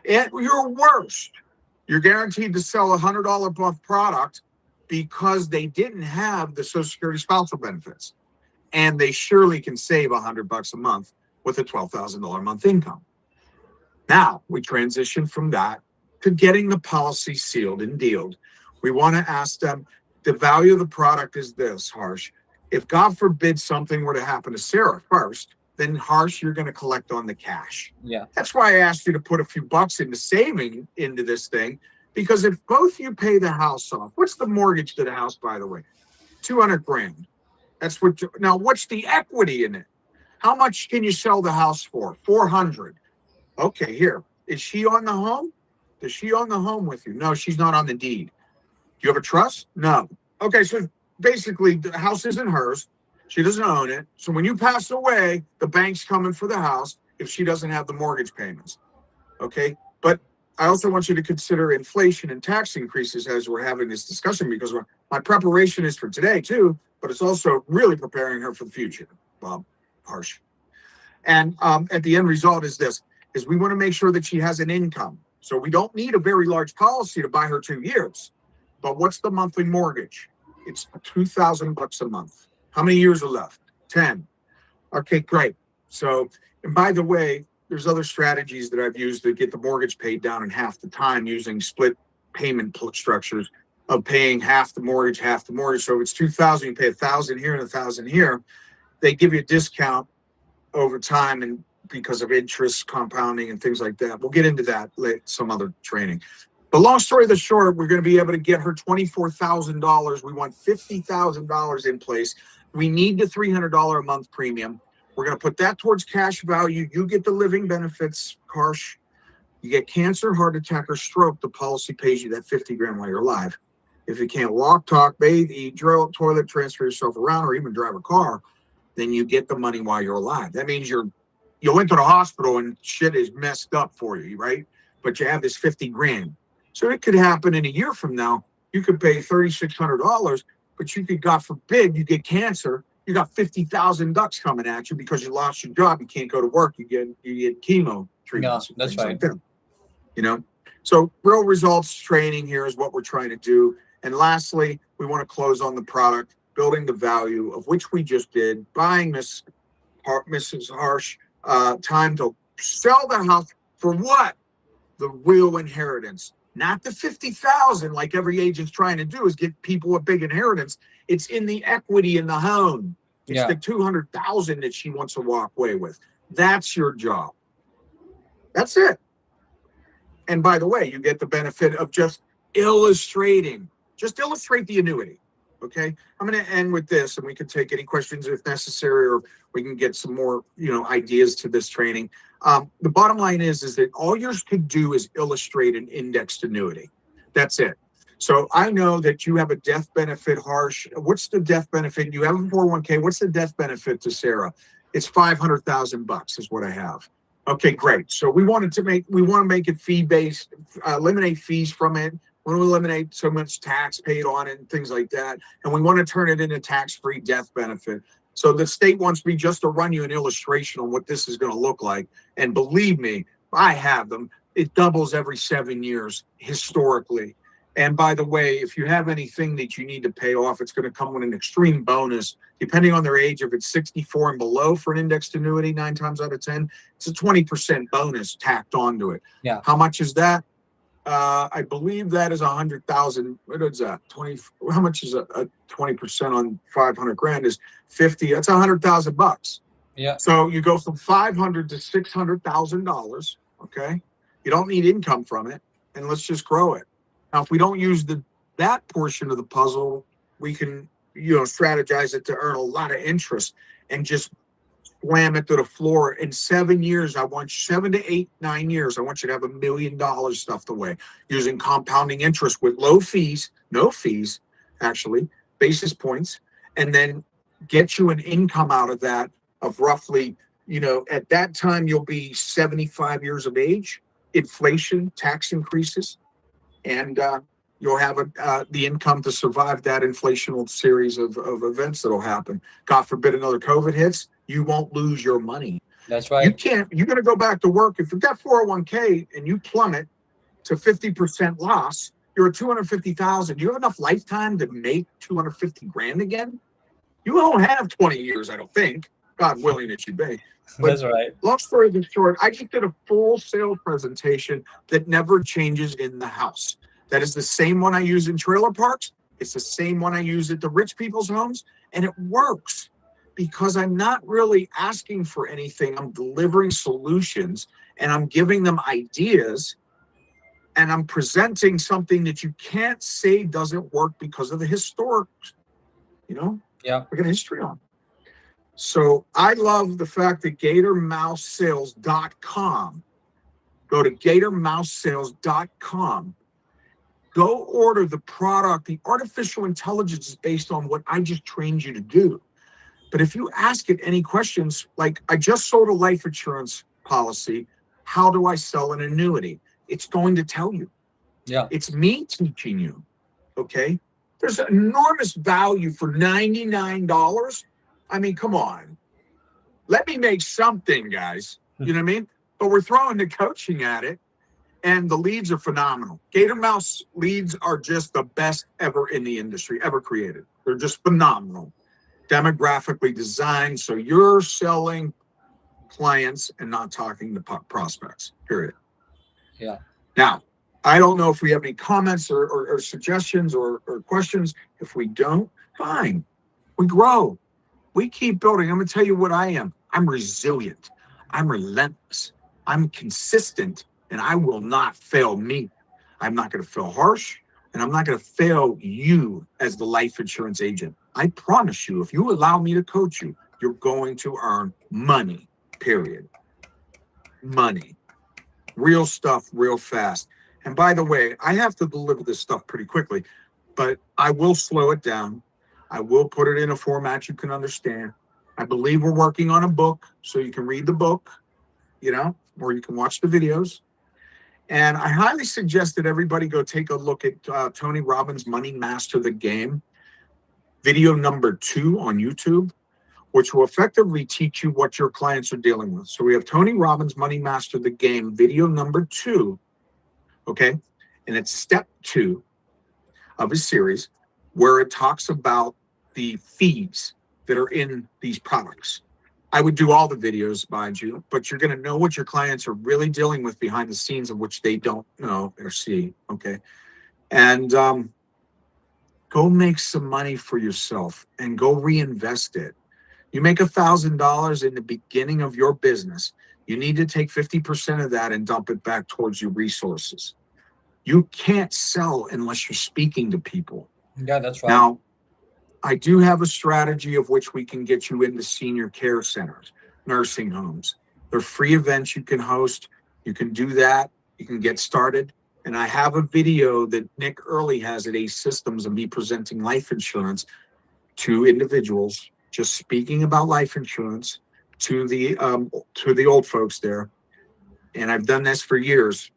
At your worst, you're guaranteed to sell $100 a month product because they didn't have the Social Security spousal benefits, and they surely can save $100 a month with a $12,000 a month income. Now we transition from that to getting the policy sealed and dealed. We want to ask them, the value of the product is this, Harsh. If God forbid something were to happen to Sarah first, then Harsh, you're going to collect on the cash. Yeah. That's why I asked you to put a few bucks into saving into this thing, because if both you pay the house off, what's the mortgage to the house, by the way? 200 grand. That's what. Now, what's the equity in it? How much can you sell the house for? 400. Okay, here. Is she on the home? Does she own the home with you? No, she's not on the deed. Do you have a trust? No. Okay, so basically the house isn't hers. She doesn't own it. So when you pass away, the bank's coming for the house if she doesn't have the mortgage payments. Okay, but I also want you to consider inflation and tax increases as we're having this discussion, because my preparation is for today too, but it's also really preparing her for the future, Bob, Harsh. And at the end result is this, is we want to make sure that she has an income. So we don't need a very large policy to buy her 2 years. But what's the monthly mortgage? It's $2,000 a month. How many years are left? 10. Okay, great. So, and by the way, there's other strategies that I've used to get the mortgage paid down in half the time using split payment structures of paying half the mortgage. So if it's 2,000, you pay 1,000 here and 1,000 here. They give you a discount over time, and because of interest compounding and things like that. We'll get into that some other training. But long story the short, we're going to be able to get her $24,000. We want $50,000 in place. We need the $300 a month premium. We're going to put that towards cash value. You get the living benefits, Harsh. You get cancer, heart attack, or stroke, the policy pays you that 50 grand while you're alive. If you can't walk, talk, bathe, eat, drill, toilet, transfer yourself around, or even drive a car, then you get the money while you're alive. That means you're you went to the hospital and shit is messed up for you, right? But you have this 50 grand. So it could happen in a year from now. You could pay $3,600, but you could, God forbid, you get cancer. You got 50,000 ducks coming at you because you lost your job. You can't go to work. You get chemo treatments. Yeah, that's right. Like that, you know? So real results training here is what we're trying to do. And lastly, we want to close on the product, building the value of which we just did, buying Mrs. Harsh time to sell the house for what? The real inheritance, not the 50,000 like every agent's trying to do is get people a big inheritance. It's in the equity in the home. It's the 200,000 that she wants to walk away with. That's your job. That's it. And by the way, you get the benefit of just illustrating. Just illustrate the annuity. Okay. I'm going to end with this, and we can take any questions if necessary, or we can get some more, ideas to this training. The bottom line is that all yours could do is illustrate an indexed annuity. That's it. So I know that you have a death benefit, Harsh. What's the death benefit? You have a 401k. What's the death benefit to Sarah? It's $500,000 is what I have. Okay, great. So we want to make it fee-based, eliminate fees from it. We want to eliminate so much tax paid on it and things like that. And we want to turn it into tax-free death benefit. So the state wants me just to run you an illustration on what this is going to look like. And believe me, I have them. It doubles every 7 years historically. And by the way, if you have anything that you need to pay off, it's going to come with an extreme bonus. Depending on their age, if it's 64 and below for an indexed annuity, 9 times out of 10, it's a 20% bonus tacked onto it. Yeah. How much is that? I believe that is 100,000. What is that? 20. How much is a 20% on 500 grand is 50. That's $100,000. Yeah. So you go from $500 to $600,000. Okay. You don't need income from it, and let's just grow it. Now, if we don't use that portion of the puzzle, we can, strategize it to earn a lot of interest and just slam it to the floor. In 7 years, 7 to 8, 9 years, I want you to have $1 million stuffed away using compounding interest with low fees, no fees, actually, basis points, and then get you an income out of that of roughly, at that time, you'll be 75 years of age, inflation, tax increases, and you'll have the income to survive that inflational series of events that'll happen. God forbid another COVID hits, you won't lose your money. That's right. You're going to go back to work. If you've got 401k and you plummet to 50% loss, you're at 250,000. You have enough lifetime to make 250 grand again? You won't have 20 years, I don't think. God willing it should be. But that's right. Long story short, I just did a full sale presentation that never changes in the house. That is the same one I use in trailer parks. It's the same one I use at the rich people's homes. And it works because I'm not really asking for anything. I'm delivering solutions, and I'm giving them ideas, and I'm presenting something that you can't say doesn't work because of the historic, Yeah. we got history on. So I love the fact that GatorMouseSales.com, go to GatorMouseSales.com, go order the product. The artificial intelligence is based on what I just trained you to do. But if you ask it any questions, like I just sold a life insurance policy, how do I sell an annuity? It's going to tell you. Yeah. It's me teaching you. Okay. There's enormous value for $99. I mean, come on. Let me make something, guys. You know what I mean? But we're throwing the coaching at it, and the leads are phenomenal. Gator Mouse leads are just the best ever in the industry, ever created. They're just phenomenal. Demographically designed, so you're selling clients and not talking to prospects, period. Yeah. Now, I don't know if we have any comments or suggestions or questions. If we don't, fine. We grow. We keep building. I'm going to tell you what I am. I'm resilient. I'm relentless. I'm consistent, and I will not fail me. I'm not going to fail Harsh, and I'm not going to fail you as the life insurance agent. I promise you, if you allow me to coach you, you're going to earn money, period. Money. Real stuff, real fast. And by the way, I have to deliver this stuff pretty quickly, but I will slow it down. I will put it in a format you can understand. I believe we're working on a book, so you can read the book. where you can watch the videos. And I highly suggest that everybody go take a look at Tony Robbins' Money Master the Game, video number 2 on YouTube, which will effectively teach you what your clients are dealing with. So we have Tony Robbins' Money Master the Game, video number 2, okay? And it's step 2 of his series, where it talks about the fees that are in these products. I would do all the videos, mind you, but you're going to know what your clients are really dealing with behind the scenes, of which they don't know or see, okay? And go make some money for yourself and go reinvest it. You make $1,000 in the beginning of your business, you need to take 50% of that and dump it back towards your resources. You can't sell unless you're speaking to people. Yeah, that's right. Now, I do have a strategy of which we can get you into senior care centers, nursing homes. They're free events you can host. You can do that. You can get started. And I have a video that Nick Early has at Ace Systems of me presenting life insurance to individuals, just speaking about life insurance to the old folks there. And I've done this for years,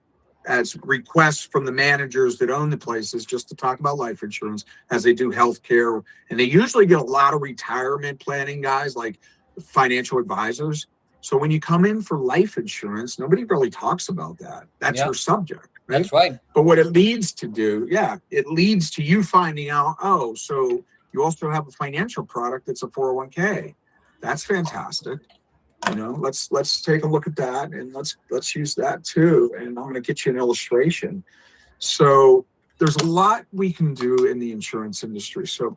as requests from the managers that own the places, just to talk about life insurance, as they do healthcare. And they usually get a lot of retirement planning guys, like financial advisors. So when you come in for life insurance, nobody really talks about that. That's your subject, right? That's right. But what it leads to do, it leads to you finding out, oh, so you also have a financial product that's a 401k. That's fantastic. Let's take a look at that, and let's use that too. And I'm going to get you an illustration. So there's a lot we can do in the insurance industry. So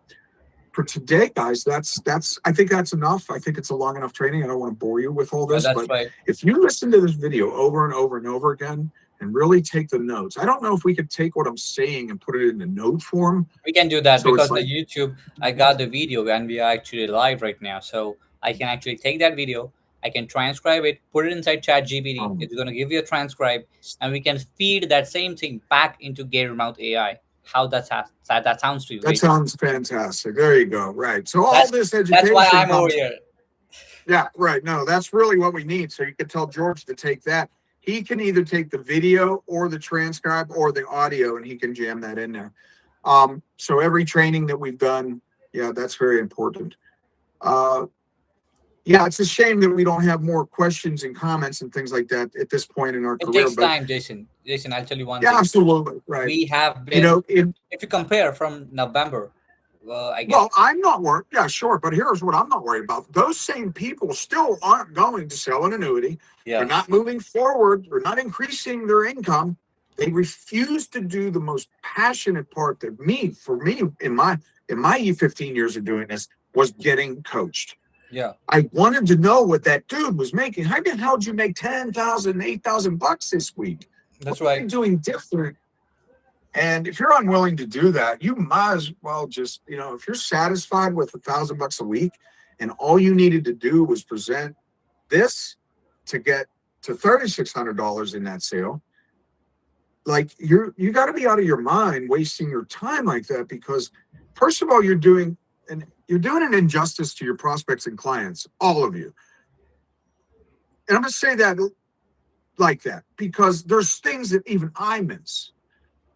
for today, guys, I think that's enough. I think it's a long enough training. I don't want to bore you with all this, but if you listen to this video over and over and over again and really take the notes, I don't know if we could take what I'm saying and put it in a note form. We can do that, So because it's the YouTube, I got the video and we are actually live right now. So I can actually take that video, I can transcribe it, put it inside ChatGPT. It's going to give you a transcribe, and we can feed that same thing back into Gatormouth AI. How that sounds to you? That sounds fantastic. There you go. Right. So all this education. That's why I'm over here. Yeah, right. No, that's really what we need. So you can tell George to take that. He can either take the video or the transcribe or the audio, and he can jam that in there. So every training that we've done, that's very important. It's a shame that we don't have more questions and comments and things like that at this point in our career. It takes time, Jason. Jason, I'll tell you one thing. Yeah, absolutely. Right. We have been, if you compare from November, I guess. Well, I'm not worried. Yeah, sure. But here's what I'm not worried about. Those same people still aren't going to sell an annuity. Yeah. They're not moving forward. They're not increasing their income. They refuse to do the most passionate part that for me, in my 15 years of doing this, was getting coached. Yeah. I wanted to know what that dude was making. How the hell did you make $10,000, $8,000 this week? That's what right. are you doing different? And if you're unwilling to do that, you might as well just, if you're satisfied with $1,000 a week and all you needed to do was present this to get to $3,600 in that sale, like you got to be out of your mind wasting your time like that, because first of all, you're doing an injustice to your prospects and clients, all of you. And I'm going to say that like that because there's things that even I miss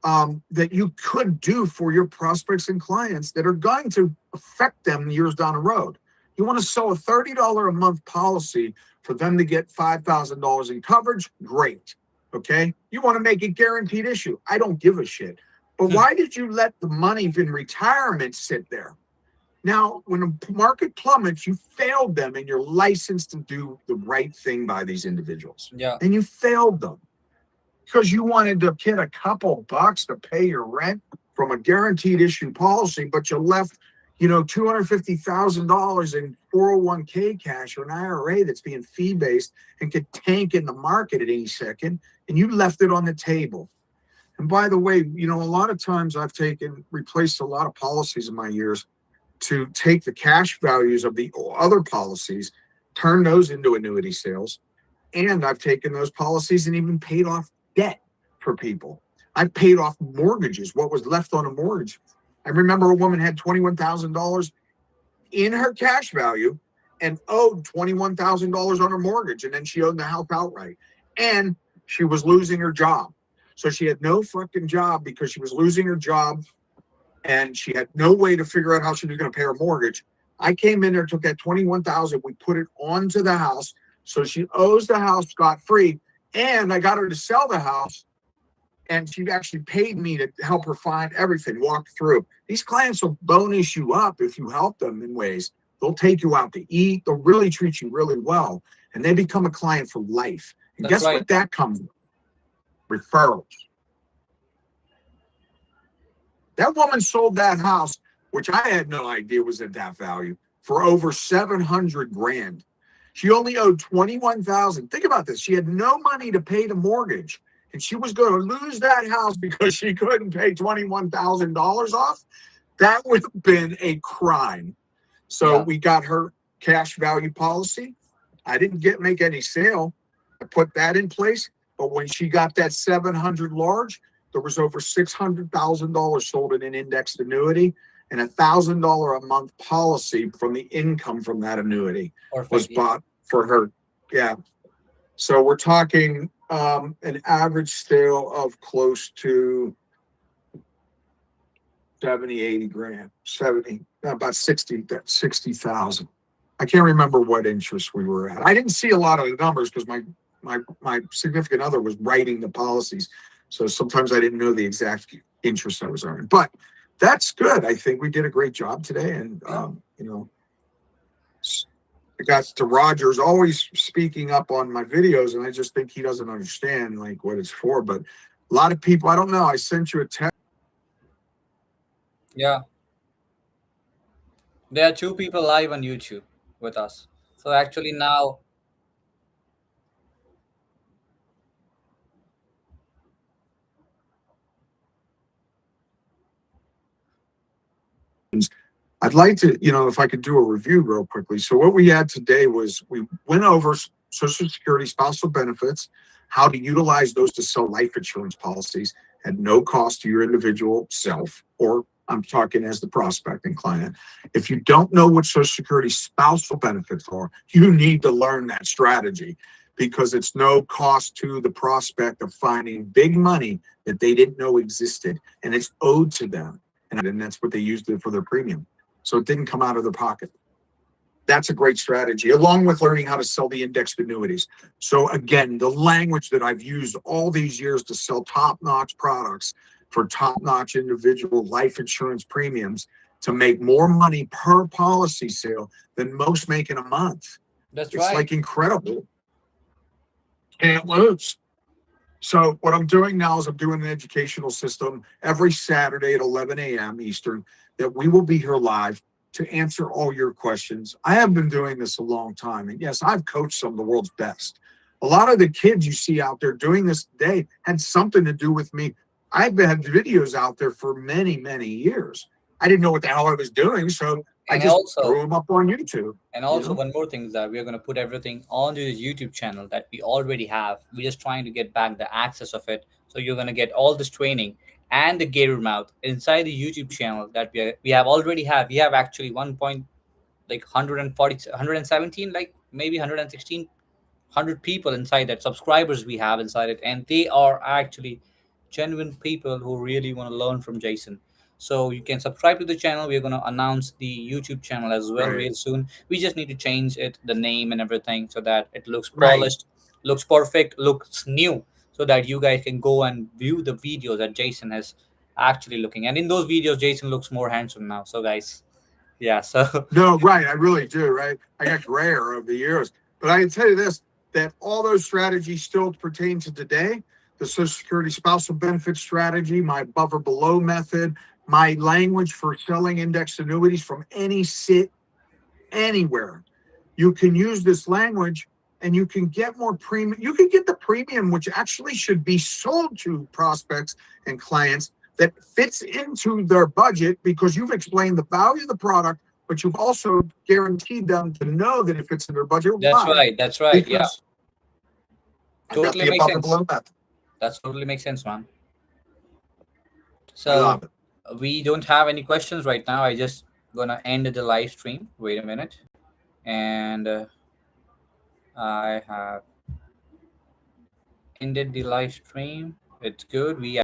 that you could do for your prospects and clients that are going to affect them years down the road. You want to sell a $30 a month policy for them to get $5,000 in coverage? Great. Okay. You want to make it guaranteed issue? I don't give a shit. But why did you let the money in retirement sit there? Now, when the market plummets, you failed them, and you're licensed to do the right thing by these individuals. Yeah. And you failed them because you wanted to get a couple bucks to pay your rent from a guaranteed issue policy, but you left, $250,000 in 401k cash or an IRA that's being fee-based and could tank in the market at any second, and you left it on the table. And by the way, a lot of times I've replaced a lot of policies in my years to take the cash values of the other policies, turn those into annuity sales. And I've taken those policies and even paid off debt for people. I've paid off mortgages, what was left on a mortgage. I remember a woman had $21,000 in her cash value, and owed $21,000 on her mortgage. And then she owned the house outright. And she was losing her job. So she had no fucking job because she was losing her job and she had no way to figure out how she was going to pay her mortgage. I came in there, took that 21,000, we put it onto the house. So she owes the house scot-free. And I got her to sell the house. And she actually paid me to help her find everything, walk through. These clients will bonus you up if you help them in ways. They'll take you out to eat. They'll really treat you really well. And they become a client for life. And That's guess right. what that comes with? Referrals. That woman sold that house, which I had no idea was at that value, for over 700 grand. She only owed 21,000. Think about this. She had no money to pay the mortgage, and she was going to lose that house because she couldn't pay $21,000 off. That would have been a crime. So we got her cash value policy. I didn't make any sale. I put that in place. But when she got that 700 large, there was over $600,000 sold in an indexed annuity, and $1,000 a month policy from the income from that annuity was bought for her. Yeah. So we're talking an average sale of close to 70, 80 grand, 70, about 60,000. I can't remember what interest we were at. I didn't see a lot of the numbers because my significant other was writing the policies. So sometimes I didn't know the exact interest I was earning, but that's good. I think we did a great job today. And, I got to Rogers always speaking up on my videos, and I just think he doesn't understand like what it's for. But a lot of people, I don't know. I sent you a text. Yeah. There are 2 people live on YouTube with us. So actually now, I'd like to, if I could do a review real quickly. So what we had today was we went over Social Security spousal benefits, how to utilize those to sell life insurance policies at no cost to your individual self, or I'm talking as the prospecting client. If you don't know what Social Security spousal benefits are, you need to learn that strategy because it's no cost to the prospect of finding big money that they didn't know existed, and it's owed to them. And that's what they used it for their premium. So it didn't come out of their pocket. That's a great strategy, along with learning how to sell the indexed annuities. So again, the language that I've used all these years to sell top-notch products for top-notch individual life insurance premiums to make more money per policy sale than most make in a month. that's It's right. like incredible. Can't lose. So what I'm doing now is I'm doing an educational system every Saturday at 11 a.m. Eastern that we will be here live to answer all your questions. I have been doing this a long time. And yes, I've coached some of the world's best. A lot of the kids you see out there doing this today had something to do with me. I've had videos out there for many, many years. I didn't know what the hell I was doing. So I And just also, threw them up on YouTube. And also, one more thing is that we are going to put everything onto the YouTube channel that we already have. We're just trying to get back the access of it. So you're going to get all this training and the gator mouth inside the YouTube channel that we have already have. We have actually 140, 117, like maybe 116, 100 people inside that, subscribers we have inside it, and they are actually genuine people who really want to learn from Jason. So you can subscribe to the channel. We're going to announce the YouTube channel as well real soon. We just need to change it, the name and everything, so that it looks polished, looks perfect, looks new, so that you guys can go and view the videos that Jason is actually looking. And in those videos, Jason looks more handsome now. So guys, yeah. So No, right. I really do. Right. I got grayer over the years, but I can tell you this, that all those strategies still pertain to today. The Social Security spousal benefit strategy, my above or below method, my language for selling indexed annuities from any sit anywhere. You can use this language and you can get more premium. You can get the premium, which actually should be sold to prospects and clients that fits into their budget because you've explained the value of the product, but you've also guaranteed them to know that it fits in their budget. that's Why? right. That's right. Yeah. Because I got Totally the makes above or sense. below method. That's totally makes sense, man. I So love it. we don't have any questions right now. I just gonna end the live stream. Wait a minute. And I have ended the live stream. It's good. We